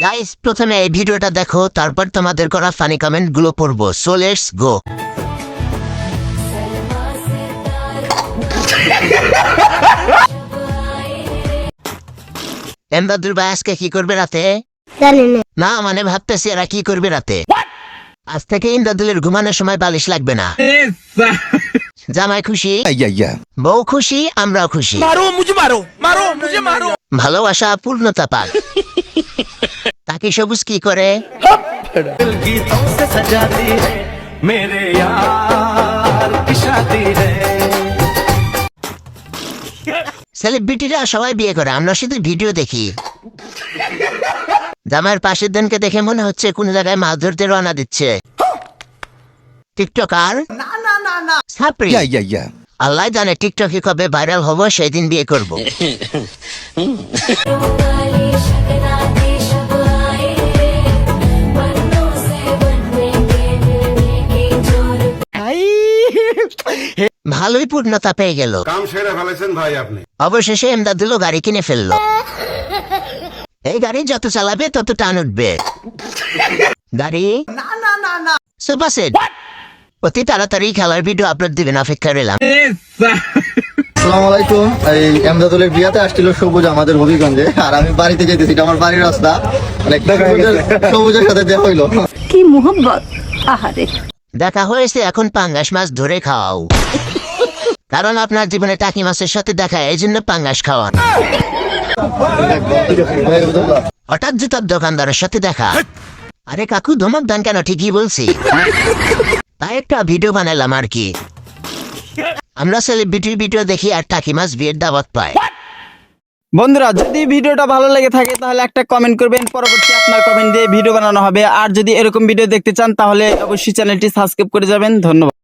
Guys, প্রথমে এই ভিডিওটা দেখো, তারপর তোমাদের করা ফানি কমেন্ট গুলো পড়বো। So let's go. এমদাদুল ভাই আজকে কি করবে রাতে? জানি না। না মানে ভাবতেছি এরা কি করবে রাতে। আজ থেকে ইমদাদুলের ঘুমানোর সময় বালিশ লাগবে না। জামাই খুশি, বউ খুশি, আমরাও খুশি। ভালোবাসা পূর্ণতা পাক। তাকে সবুজ কি করে? সেলিব্রিটিরা সবাই বিয়ে করে, আমরা শুধু ভিডিও দেখি। জামাইয়ের পাশের দিনকে দেখে মনে হচ্ছে কোন জায়গায় মাছ ধরতে রওনা দিচ্ছে। টিকটকার সাপরি। আল্লাহ জানে টিকটকে কবে ভাইরাল হব, সেই দিন বিয়ে করব। ভালোই পূর্ণতা পেয়ে গেল। কাম সেরে ফেলেছেন ভাই আপনি। অবশেষে এমদাদুল গাড়ি কিনে ফেললো। এই গাড়ি যত চালাবে তত টান উঠবে। গাড়ি সুপার সেট। অতি তাড়াতাড়ি খেলার ভিডিও আপলোড দিবেন, অপেক্ষা রইলাম। আসসালামু আলাইকুম। এই এমদাদুলের বিয়াতে আসছিল সবুজ আমাদের হবিগঞ্জে, আর আমি বাড়িতে যেতেছি, এটা আমার বাড়ির রাস্তা। সবুজের সাথে দেখা হইলো। কি মোহব্বত! আহারে, দেখা হয়েছে, এখন পাঙ্গাস মাছ ধরে খাও। কারণ আপনার জীবনে টাকি মাছের সাথে দেখা, এই জন্য পাঙ্গাস খাওয়ান। হঠাৎ জুতার দোকানদারের সাথে দেখা। আরে কাকু, ধমক দেন কেন? ঠিকই বলছি। তাই একটা ভিডিও বানালাম আর কি। আমরা সেলিব্রিটির ভিডিও দেখি আর টাকি মাছ বিয়ের দাওয়াত পাই। বন্ধুরা, যদি ভিডিওটা ভালো লেগে থাকে তাহলে একটা কমেন্ট করবেন, পরবর্তী আপনার কমেন্ট দিয়ে ভিডিও বানানো হবে। আর যদি এরকম ভিডিও দেখতে চান তাহলে অবশ্যই চ্যানেলটি সাবস্ক্রাইব করে যাবেন। ধন্যবাদ।